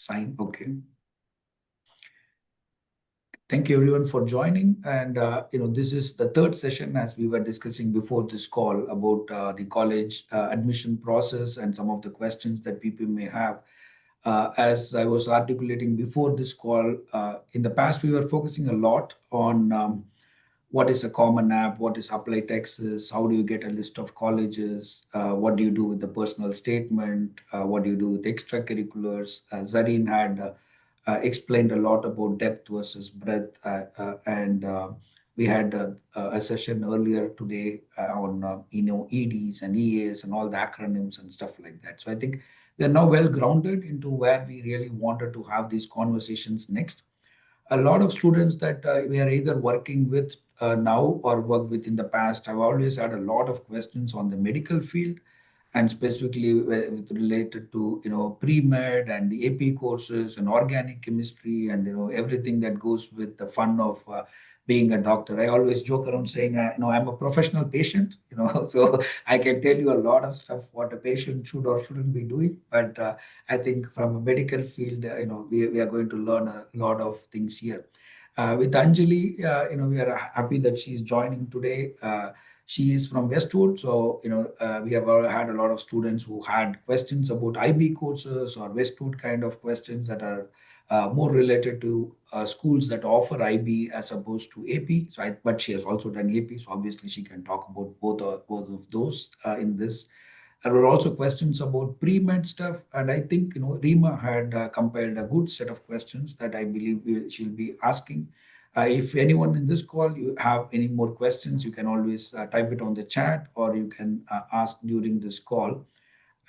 Sign. Okay. Thank you everyone for joining. And this is the third session, as we were discussing before this call, about the college admission process and some of the questions that people may have. As I was articulating before this call, in the past we were focusing a lot on what is a common app, what is apply Texas, how do you get a list of colleges, what do you do with the personal statement, what do you do with extracurriculars. Zareen had explained a lot about depth versus breadth, and we had a session earlier today on EDs and EAs and all the acronyms and stuff like that. So I think we are now well grounded into where we really wanted to have these conversations next. A lot of students that we are either working with now or worked with in the past have always had a lot of questions on the medical field, and specifically with related to pre-med and the AP courses and organic chemistry and everything that goes with the fun of being a doctor. I always joke around saying I'm a professional patient, so I can tell you a lot of stuff what a patient should or shouldn't be doing. But I think from a medical field, we are going to learn a lot of things here. With Anjali, we are happy that she's joining today. She is from Westwood, so we have had a lot of students who had questions about IB courses or Westwood kind of questions that are more related to schools that offer IB as opposed to AP. So, but she has also done AP, so obviously she can talk about both of those in this. There were also questions about pre-med stuff, and I think Rima had compiled a good set of questions that I believe she'll be asking. If anyone in this call you have any more questions, you can always type it on the chat, or you can ask during this call.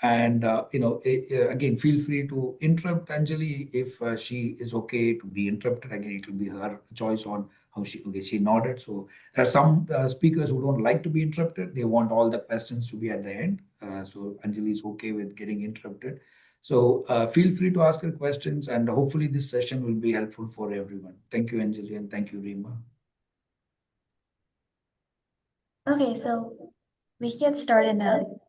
And again, feel free to interrupt Anjali if she is okay to be interrupted. Again, it will be her choice on how she. Okay, she nodded. So there are some speakers who don't like to be interrupted. They want all the questions to be at the end. So Anjali is okay with getting interrupted. So feel free to ask her questions, and hopefully this session will be helpful for everyone. Thank you, Anjali, and thank you, Rima. Okay, so we can get started now.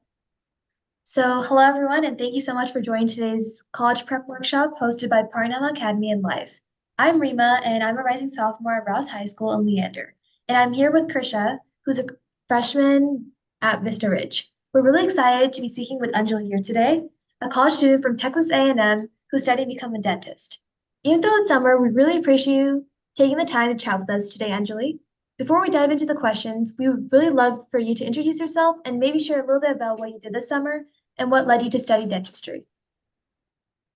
So hello everyone, and thank you so much for joining today's college prep workshop hosted by Parinama Academy and Life. I'm Rima, and I'm a rising sophomore at Rouse High School in Leander. And I'm here with Krisha, who's a freshman at Vista Ridge. We're really excited to be speaking with Anjali here today, a college student from Texas A&M who's studying to become a dentist. Even though it's summer, we really appreciate you taking the time to chat with us today, Anjali. Before we dive into the questions, we would really love for you to introduce yourself and maybe share a little bit about what you did this summer and what led you to study dentistry.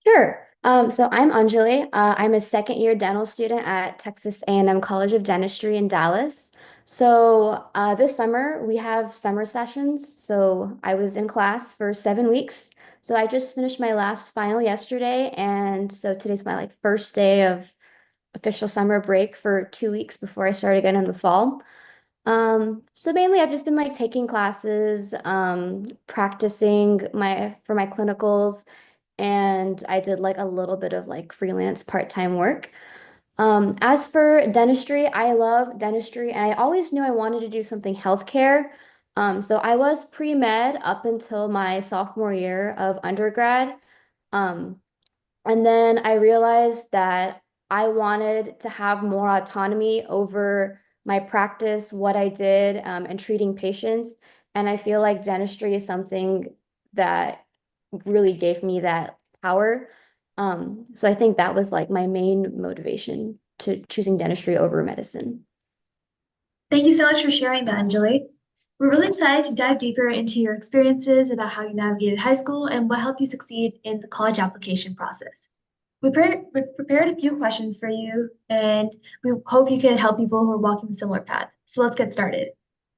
Sure. So I'm Anjali. I'm a second year dental student at Texas A&M College of Dentistry in Dallas. So this summer we have summer sessions. So I was in class for 7 weeks. So I just finished my last final yesterday, and so today's my first day of official summer break for 2 weeks before I start again in the fall. So mainly I've just been taking classes, practicing for my clinicals, and I did a little bit of freelance part-time work. As for dentistry, I love dentistry, and I always knew I wanted to do something healthcare. So I was pre-med up until my sophomore year of undergrad. Um, and then I realized that I wanted to have more autonomy over my practice, what I did, and treating patients. And I feel like dentistry is something that really gave me that power. So I think that was my main motivation to choosing dentistry over medicine. Thank you so much for sharing that, Anjali. We're really excited to dive deeper into your experiences about how you navigated high school and what helped you succeed in the college application process. We prepared a few questions for you, and we hope you can help people who are walking a similar path. So let's get started.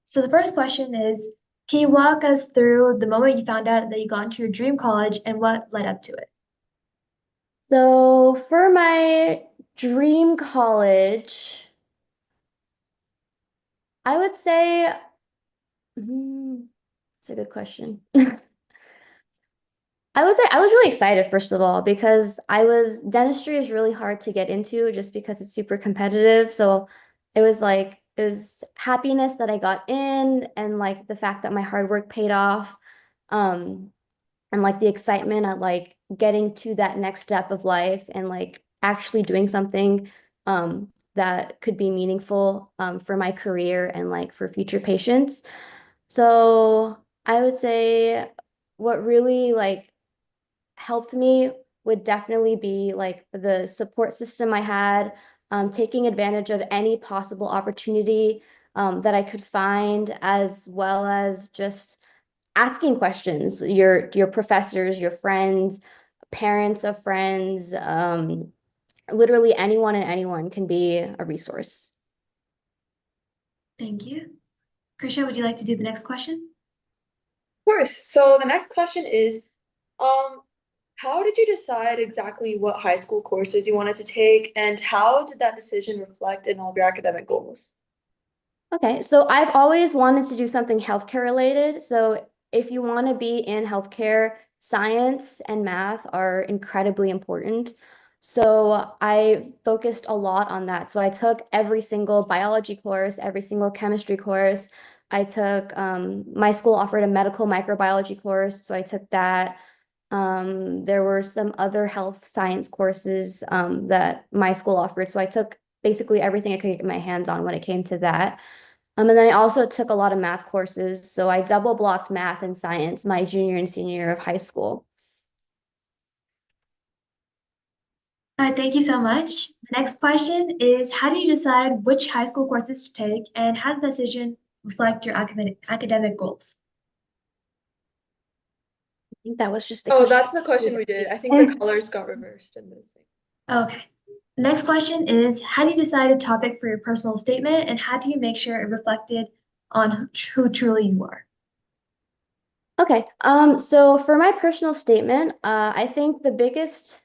So the first question is, can you walk us through the moment you found out that you got into your dream college and what led up to it? So for my dream college, I would say, that's a good question. I would say I was really excited, first of all, because dentistry is really hard to get into just because it's super competitive. So it was happiness that I got in, and the fact that my hard work paid off. And the excitement at getting to that next step of life and like actually doing something that could be meaningful for my career and like for future patients. So I would say what really like helped me would definitely be like the support system I had, taking advantage of any possible opportunity that I could find, as well as just asking questions. Your professors, your friends, parents of friends, literally anyone and anyone can be a resource. Thank you. Krisha, would you like to do the next question? Of course. So the next question is, um, how did you decide exactly what high school courses you wanted to take, and how did that decision reflect in all of your academic goals? Okay, so I've always wanted to do something healthcare related. So if you want to be in healthcare, science and math are incredibly important. So I focused a lot on that. So I took every single biology course, every single chemistry course. I took, my school offered a medical microbiology course, so I took that. There were some other health science courses that my school offered. So I took basically everything I could get my hands on when it came to that. And then I also took a lot of math courses. So I double blocked math and science my junior and senior year of high school. All right, thank you so much. The next question is, how do you decide which high school courses to take, and how did the decision reflect your academic goals? I think that was just the Oh, question. that's the question we did. I think the colors got reversed in this thing. Okay. Next question is, how do you decide a topic for your personal statement, and how do you make sure it reflected on who truly you are? Okay, so for my personal statement, I think the biggest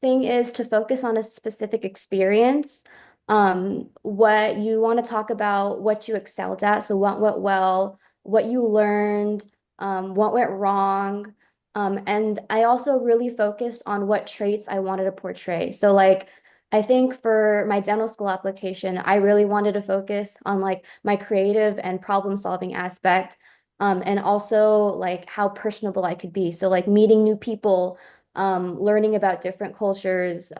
thing is to focus on a specific experience. What you want to talk about, what you excelled at, so what went well, what you learned, what went wrong. And I also really focused on what traits I wanted to portray. So like I think for my dental school application, I really wanted to focus on like my creative and problem solving aspect, and also like how personable I could be. So like meeting new people, learning about different cultures,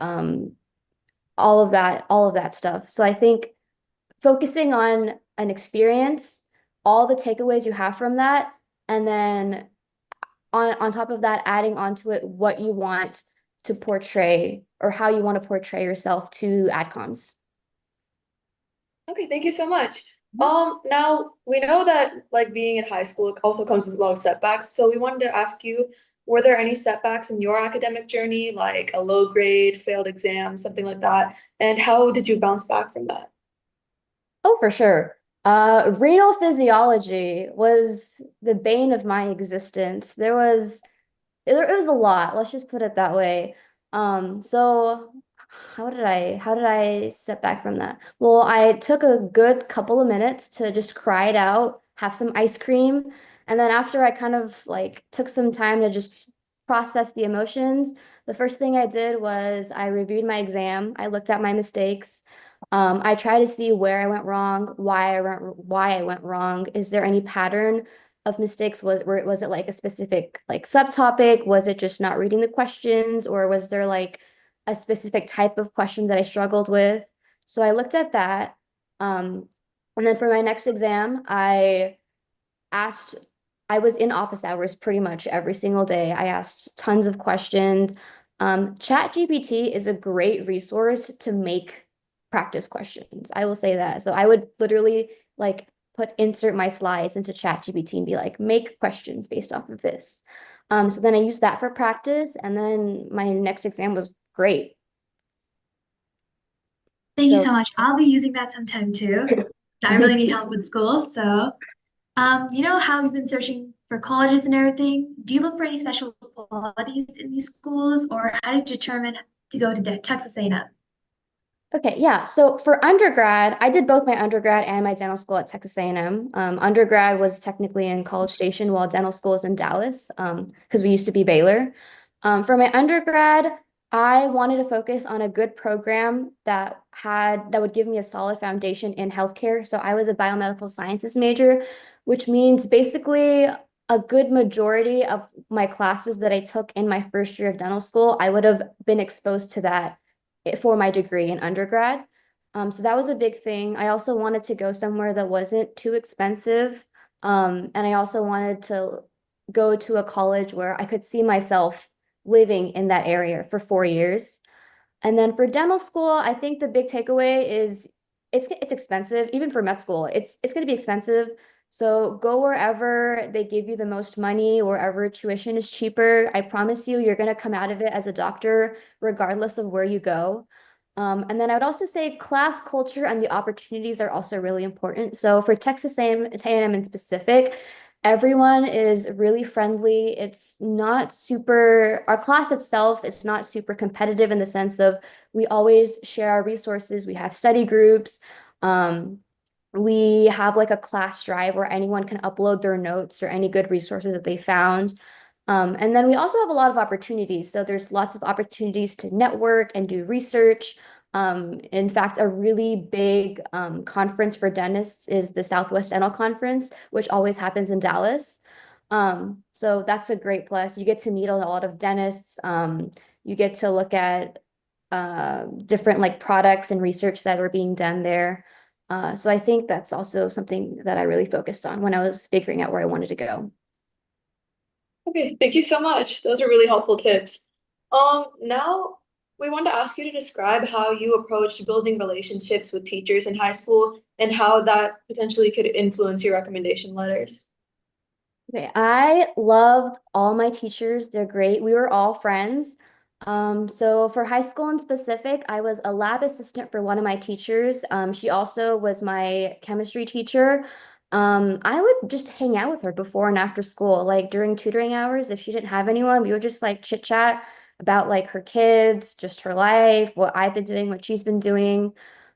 all of that stuff. So I think focusing on an experience, all the takeaways you have from that, and then on top of that, adding onto it what you want to portray or how you want to portray yourself to adcoms. Okay, thank you so much. Now we know that like being in high school also comes with a lot of setbacks. So we wanted to ask you, were there any setbacks in your academic journey, like a low grade, failed exam, something like that? And how did you bounce back from that? Oh, for sure. Renal physiology was the bane of my existence. It was a lot. Let's just put it that way. So how did I step back from that? Well, I took a good couple of minutes to just cry it out, have some ice cream, and then after I kind of like took some time to just process the emotions, the first thing I did was I reviewed my exam. I looked at my mistakes. I tried to see where I went wrong, why I went wrong. Is there any pattern of mistakes? Was it like a specific like subtopic? Was it just not reading the questions, or was there like a specific type of question that I struggled with? So I looked at that. And then for my next exam, asked, I was in office hours pretty much every single day. I asked tons of questions. ChatGPT is a great resource to make practice questions. I will say that. So I would literally like insert my slides into ChatGPT and be like, make questions based off of this. So then I used that for practice, and then my next exam was great. Thank you So so much. I'll be using that sometime too. I really need help with school, so you know how we've been searching for colleges and everything? Do you look for any special qualities in these schools, or how do you determine to go to Texas A&M? Okay, yeah. So for undergrad, I did both my undergrad and my dental school at Texas A&M. Undergrad was technically in College Station, while dental school is in Dallas, because we used to be Baylor. For my undergrad, I wanted to focus on a good program that would give me a solid foundation in healthcare. So I was a biomedical sciences major, which means basically a good majority of my classes that I took in my first year of dental school, I would have been exposed to that for my degree in undergrad. So that was a big thing. I also wanted to go somewhere that wasn't too expensive. And I also wanted to go to a college where I could see myself living in that area for 4 years. And then for dental school, I think the big takeaway is it's expensive, even for med school. It's going to be expensive. So go wherever they give you the most money, wherever tuition is cheaper. I promise you, you're going to come out of it as a doctor, regardless of where you go. And then I would also say class culture and the opportunities are also really important. So for Texas A&M in specific, everyone is really friendly. It's not super, our class itself is not super competitive in the sense of we always share our resources. We have study groups. Um, we have like a class drive where anyone can upload their notes or any good resources that they found. And then we also have a lot of opportunities. So there's lots of opportunities to network and do research. In fact, a really big conference for dentists is the Southwest Dental Conference, which always happens in Dallas. So that's a great plus. You get to meet a lot of dentists. You get to look at different like products and research that are being done there. So I think that's also something that I really focused on when I was figuring out where I wanted to go. Okay, thank you so much. Those are really helpful tips. Now we want to ask you to describe how you approached building relationships with teachers in high school and how that potentially could influence your recommendation letters. Okay, I loved all my teachers. They're great. We were all friends. So for high school in specific, I was a lab assistant for one of my teachers. She also was my chemistry teacher. I would just hang out with her before and after school, like during tutoring hours. If she didn't have anyone, we would just like chit chat about like her kids, just her life, what I've been doing, what she's been doing.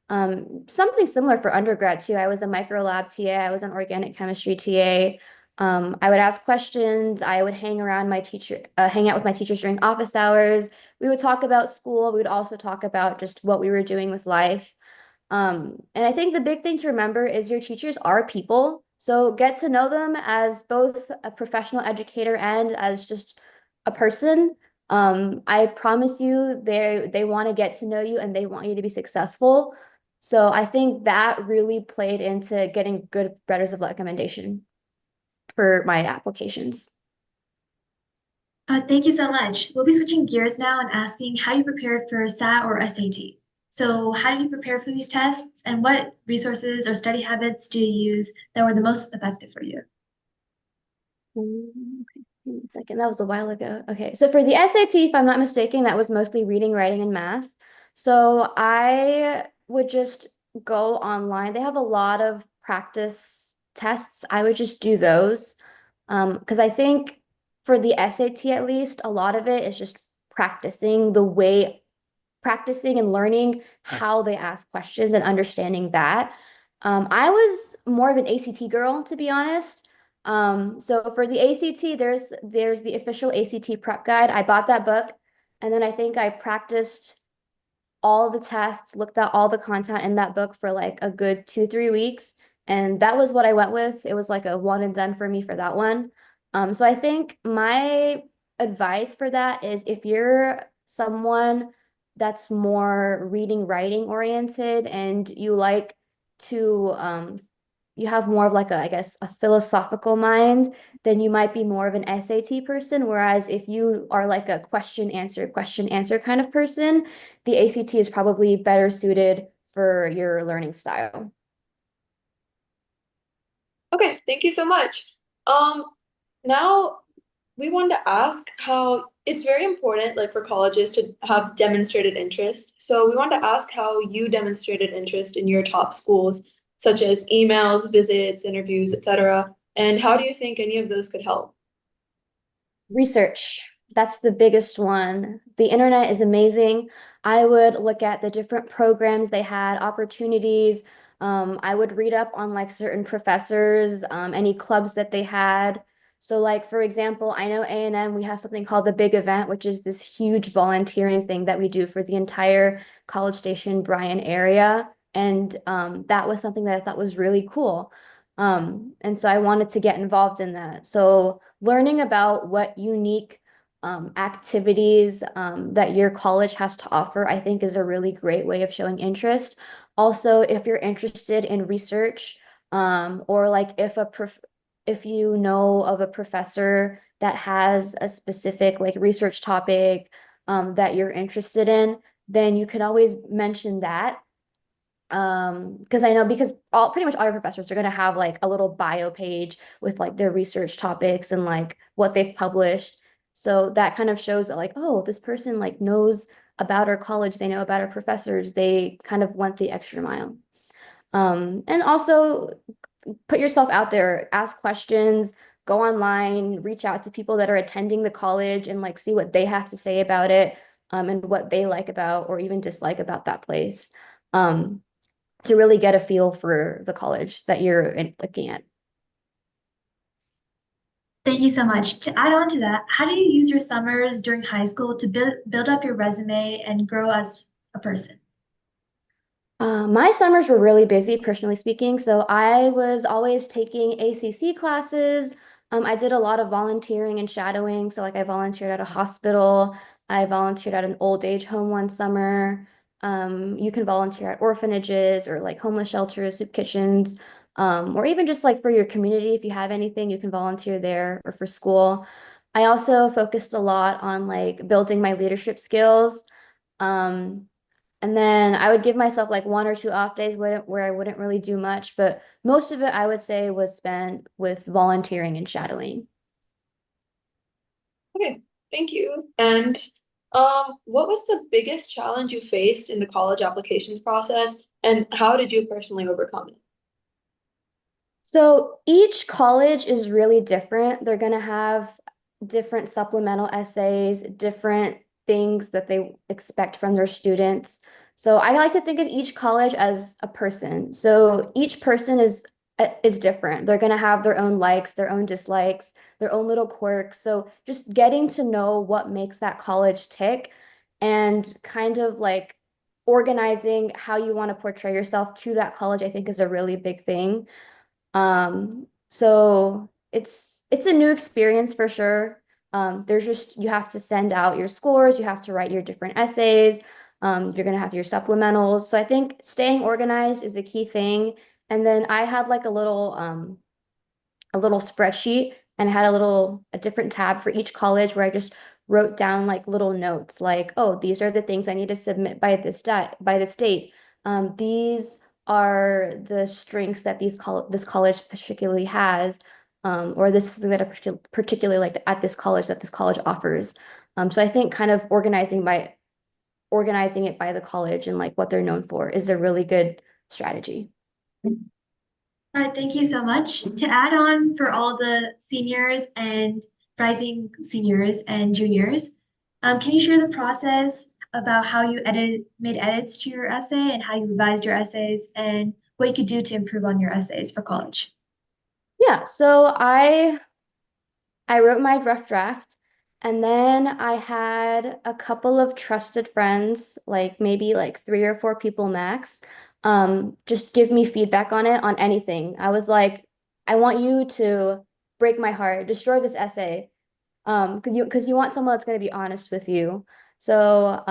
Something similar for undergrad too. I was a micro lab TA. I was an organic chemistry TA. I would ask questions. I would hang out with my teachers during office hours. We would talk about school. We would also talk about just what we were doing with life. And I think the big thing to remember is your teachers are people. So get to know them as both a professional educator and as just a person. I promise you, they want to get to know you and they want you to be successful. So I think that really played into getting good letters of recommendation for my applications. Thank you so much. We'll be switching gears now and asking how you prepared for SAT or SAT. So, how did you prepare for these tests, and what resources or study habits do you use that were the most effective for you? Okay, give me a second. That was a while ago. Okay, so for the SAT, if I'm not mistaken, that was mostly reading, writing, and math. So I would just go online. They have a lot of practice tests. I would just do those. Because I think for the SAT at least, a lot of it is just practicing and learning how they ask questions and understanding that. I was more of an ACT girl, to be honest. So for the ACT, there's the official ACT prep guide. I bought that book, and then I think I practiced all the tests, looked at all the content in that book for like a good 2, 3 weeks. And that was what I went with. It was like a one and done for me for that one. So I think my advice for that is if you're someone that's more reading, writing oriented and you like to, you have more of like a, I guess, a philosophical mind, then you might be more of an SAT person. Whereas if you are like a question answer kind of person, the ACT is probably better suited for your learning style. Okay, thank you so much. Um, Now we wanted to ask how it's very important, like for colleges to have demonstrated interest. So we wanted to ask how you demonstrated interest in your top schools, such as emails, visits, interviews, etc. And how do you think any of those could help? Research. That's the biggest one. The internet is amazing. I would look at the different programs they had, opportunities. I would read up on like certain professors, any clubs that they had. So like for example, I know A&M, we have something called the Big Event, which is this huge volunteering thing that we do for the entire College Station Bryan area. And that was something that I thought was really cool. And so I wanted to get involved in that. So learning about what unique activities that your college has to offer, I think is a really great way of showing interest. Also, if you're interested in research, or like if you know of a professor that has a specific like research topic that you're interested in, then you can always mention that. Because I know because pretty much all your professors are going to have like a little bio page with like their research topics and like what they've published. So that kind of shows that like, oh, this person like knows about our college, they know about our professors, they kind of went the extra mile. And also put yourself out there, ask questions, go online, reach out to people that are attending the college and like see what they have to say about it, and what they like about or even dislike about that place. Um, to really get a feel for the college that you're looking at. Thank you so much. To add on to that, how do you use your summers during high school to build up your resume and grow as a person? My summers were really busy, personally speaking. So I was always taking ACC classes. I did a lot of volunteering and shadowing. So like I volunteered at a hospital. I volunteered at an old age home one summer. You can volunteer at orphanages or like homeless shelters, soup kitchens, or even just like for your community. If you have anything, you can volunteer there or for school. I also focused a lot on like building my leadership skills. Um, and then I would give myself like 1 or 2 off days where I wouldn't really do much, but most of it I would say was spent with volunteering and shadowing. Okay, thank you. And what was the biggest challenge you faced in the college applications process, and how did you personally overcome it? So each college is really different. They're going to have different supplemental essays, different things that they expect from their students. So I like to think of each college as a person. So each person is different. They're going to have their own likes, their own dislikes, their own little quirks. So just getting to know what makes that college tick and kind of like organizing how you want to portray yourself to that college, I think is a really big thing. So it's a new experience for sure. There's just you have to send out your scores, you have to write your different essays, you're gonna have your supplementals. So I think staying organized is a key thing. And then I had like a little spreadsheet and had a different tab for each college where I just wrote down like little notes like, oh, these are the things I need to submit by this date. These are the strengths that this college particularly has, or this is something that I particularly like at this college that this college offers. So I think kind of organizing it by the college and like what they're known for is a really good strategy. All right, thank you so much. To add on for all the seniors and rising seniors and juniors, can you share the process about how you made edits to your essay and how you revised your essays and what you could do to improve on your essays for college? Yeah, so I wrote my rough draft, and then I had a couple of trusted friends, like maybe like 3 or 4 people max, just give me feedback on it, on anything. I was like, I want you to break my heart, destroy this essay, because you want someone that's going to be honest with you. So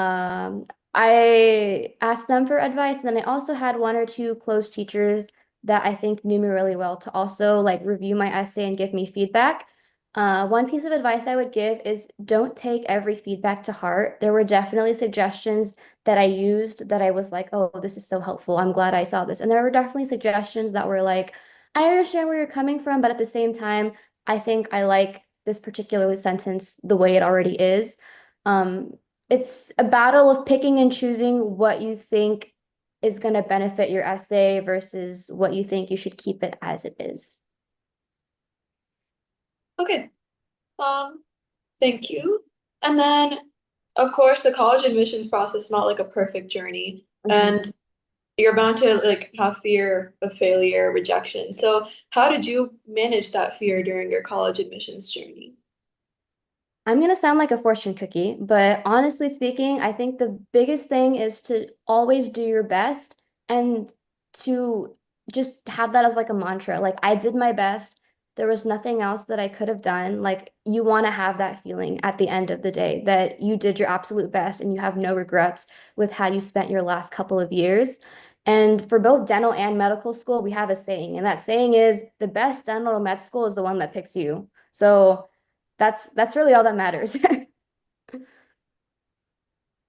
I asked them for advice, and then I also had 1 or 2 close teachers that I think knew me really well to also like review my essay and give me feedback. One piece of advice I would give is don't take every feedback to heart. There were definitely suggestions that I used that I was like, oh, this is so helpful. I'm glad I saw this. And there were definitely suggestions that were like, I understand where you're coming from, but at the same time, I think I like this particular sentence the way it already is. Um, it's a battle of picking and choosing what you think is going to benefit your essay versus what you think you should keep it as it is. Okay, um, thank you. And then, of course, the college admissions process is not like a perfect journey, Mhm. and you're bound to like have fear of failure, rejection. So, how did you manage that fear during your college admissions journey? I'm going to sound like a fortune cookie, but honestly speaking, I think the biggest thing is to always do your best and to just have that as like a mantra. Like I did my best. There was nothing else that I could have done. Like you want to have that feeling at the end of the day that you did your absolute best and you have no regrets with how you spent your last couple of years. And for both dental and medical school, we have a saying, and that saying is the best dental med school is the one that picks you. So that's really all that matters.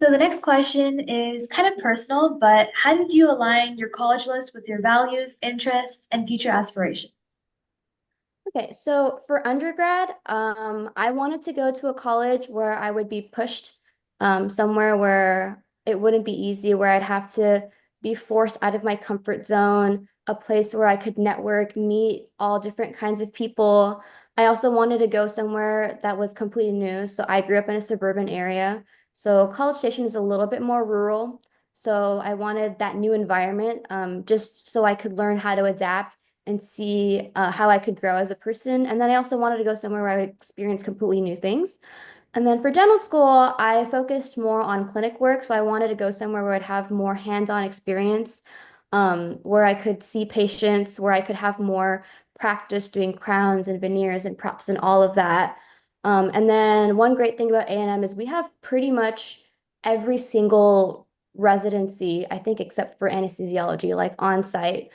So the next question is kind of personal, but how did you align your college list with your values, interests, and future aspirations? Okay, so for undergrad, I wanted to go to a college where I would be pushed somewhere where it wouldn't be easy, where I'd have to be forced out of my comfort zone, a place where I could network, meet all different kinds of people. I also wanted to go somewhere that was completely new. So I grew up in a suburban area. So College Station is a little bit more rural. So I wanted that new environment, just so I could learn how to adapt and see how I could grow as a person. And then I also wanted to go somewhere where I would experience completely new things. And then for dental school, I focused more on clinic work. So I wanted to go somewhere where I'd have more hands-on experience, where I could see patients, where I could have more practice doing crowns and veneers and preps and all of that. And then one great thing about A&M is we have pretty much every single residency, I think, except for anesthesiology, like on site.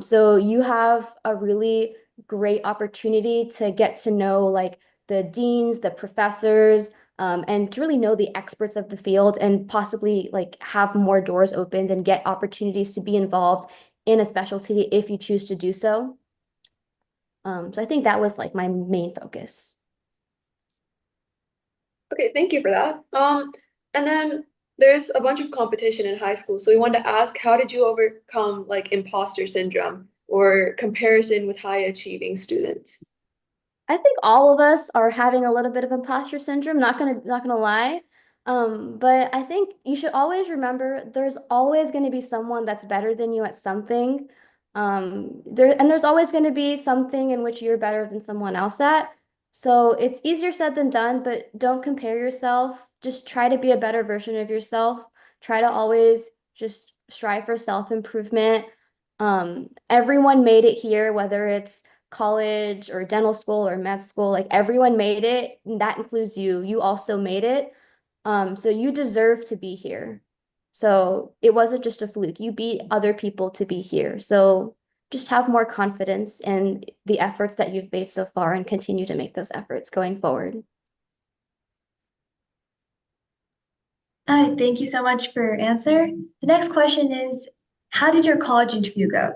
So you have a really great opportunity to get to know like the deans, the professors, and to really know the experts of the field and possibly like have more doors opened and get opportunities to be involved in a specialty if you choose to do so. So I think that was like my main focus. Okay, thank you for that. And then there's a bunch of competition in high school. So we wanted to ask, how did you overcome like imposter syndrome or comparison with high achieving students? I think all of us are having a little bit of imposter syndrome, not gonna lie. But I think you should always remember there's always going to be someone that's better than you at something. There's always going to be something in which you're better than someone else at. So it's easier said than done, but don't compare yourself. Just try to be a better version of yourself. Try to always just strive for self-improvement. Everyone made it here, whether it's college or dental school or med school, like everyone made it. And that includes you. You also made it. So you deserve to be here. So it wasn't just a fluke. You beat other people to be here. So just have more confidence in the efforts that you've made so far and continue to make those efforts going forward. Hi, thank you so much for your answer. The next question is, how did your college interview go?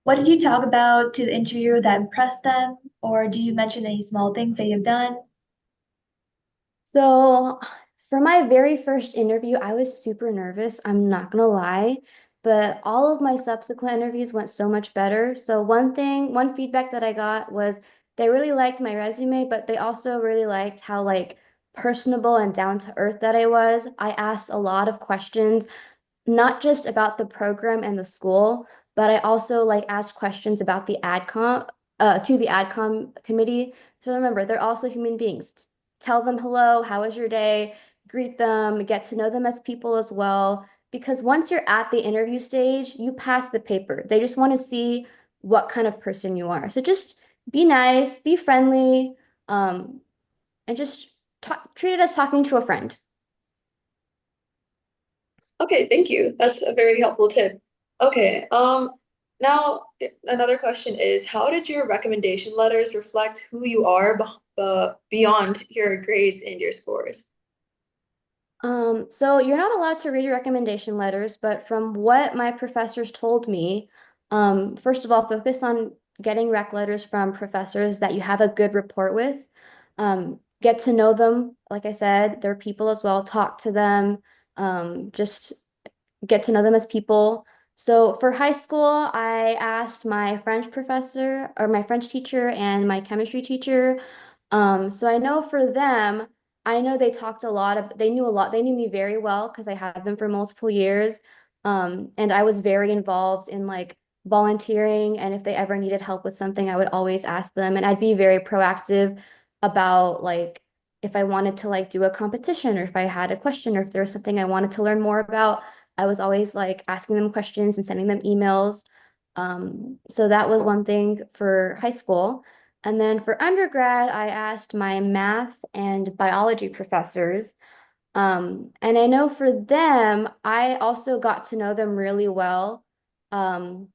What did you talk about to the interviewer that impressed them, or do you mention any small things that you've done? So for my very first interview, I was super nervous. I'm not gonna lie, but all of my subsequent interviews went so much better. So one feedback that I got was they really liked my resume, but they also really liked how like personable and down to earth that I was. I asked a lot of questions not just about the program and the school, but I also like asked questions about the AdCom to the AdCom committee. So remember, they're also human beings. Tell them hello, how was your day? Greet them, get to know them as people as well. Because once you're at the interview stage, you pass the paper. They just want to see what kind of person you are. So just be nice, be friendly, and just treat it as talking to a friend. Okay, thank you. That's a very helpful tip. Okay, now another question is, how did your recommendation letters reflect who you are beyond your grades and your scores? So you're not allowed to read your recommendation letters, but from what my professors told me, first of all, focus on getting rec letters from professors that you have a good rapport with. Get to know them. Like I said, they're people as well. Talk to them. Just get to know them as people. So for high school, I asked my French professor or my French teacher and my chemistry teacher. So I know for them, I know they talked a lot of, they knew a lot, they knew me very well because I had them for multiple years. And I was very involved in like volunteering. And if they ever needed help with something, I would always ask them. And I'd be very proactive about like if I wanted to like do a competition or if I had a question or if there was something I wanted to learn more about. I was always like asking them questions and sending them emails. So that was one thing for high school. And then for undergrad, I asked my math and biology professors. And I know for them, I also got to know them really well. Um,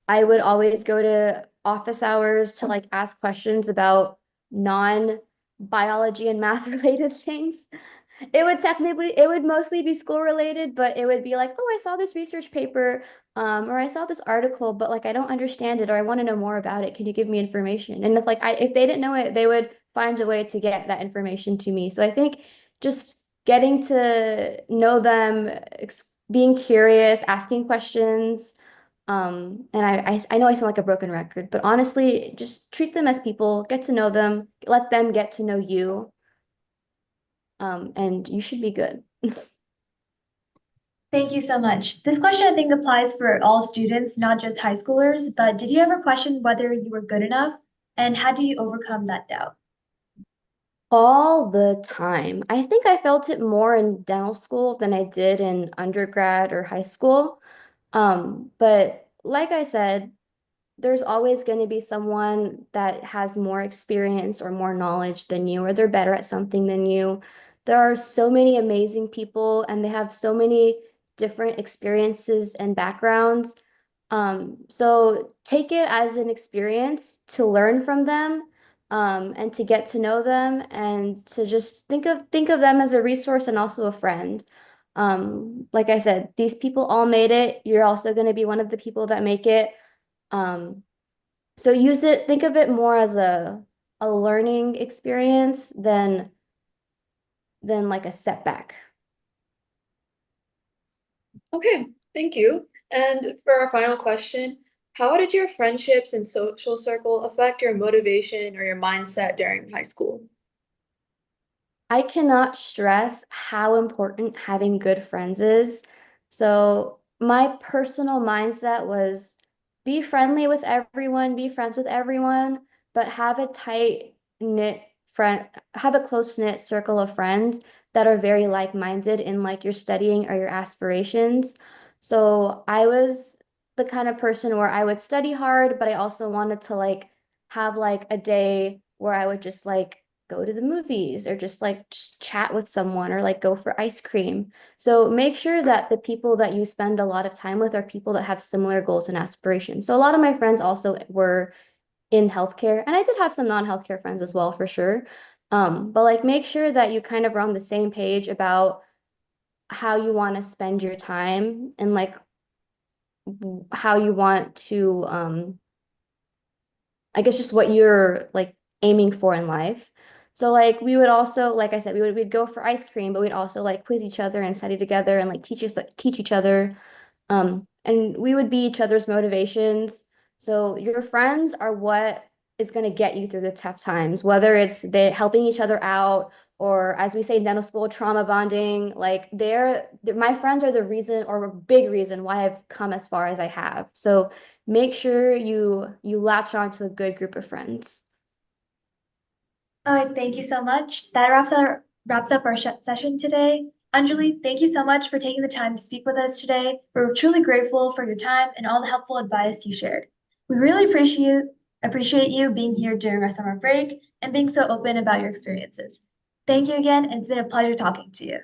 I would always go to office hours to like ask questions about non-biology and math related things. It would mostly be school related, but it would be like, oh, I saw this research paper, or I saw this article, but like I don't understand it, or I want to know more about it. Can you give me information? And if they didn't know it, they would find a way to get that information to me. So I think just getting to know them, being curious, asking questions. And I know I sound like a broken record, but honestly, just treat them as people, get to know them, let them get to know you, and you should be good. Thank you so much. This question I think applies for all students, not just high schoolers, but did you ever question whether you were good enough? And how do you overcome that doubt? All the time. I think I felt it more in dental school than I did in undergrad or high school. But like I said, there's always going to be someone that has more experience or more knowledge than you, or they're better at something than you. There are so many amazing people, and they have so many different experiences and backgrounds. So take it as an experience to learn from them, and to get to know them, and to just think of them as a resource and also a friend. Like I said, these people all made it. You're also going to be one of the people that make it. Um, so think of it more as a learning experience than like a setback. Okay, thank you. And for our final question, how did your friendships and social circle affect your motivation or your mindset during high school? I cannot stress how important having good friends is. So my personal mindset was be friendly with everyone, be friends with everyone, but have a tight knit friend, have a close knit circle of friends that are very like-minded in like your studying or your aspirations. So I was the kind of person where I would study hard, but I also wanted to like have like a day where I would just like go to the movies or just chat with someone or like go for ice cream. So make sure that the people that you spend a lot of time with are people that have similar goals and aspirations. So a lot of my friends also were in healthcare, and I did have some non-healthcare friends as well for sure. But like make sure that you kind of are on the same page about how you want to spend your time and like how you want to I guess just what you're like aiming for in life. So like we would also, like I said, we'd go for ice cream, but we'd also like quiz each other and study together and like teach each other. And we would be each other's motivations. So your friends are what is going to get you through the tough times, whether it's they helping each other out or as we say in dental school, trauma bonding. Like my friends are the reason or a big reason why I've come as far as I have. So make sure you latch on to a good group of friends. All right, thank you so much. That wraps up our session today. Anjali, thank you so much for taking the time to speak with us today. We're truly grateful for your time and all the helpful advice you shared. We really appreciate you being here during our summer break and being so open about your experiences. Thank you again, and it's been a pleasure talking to you.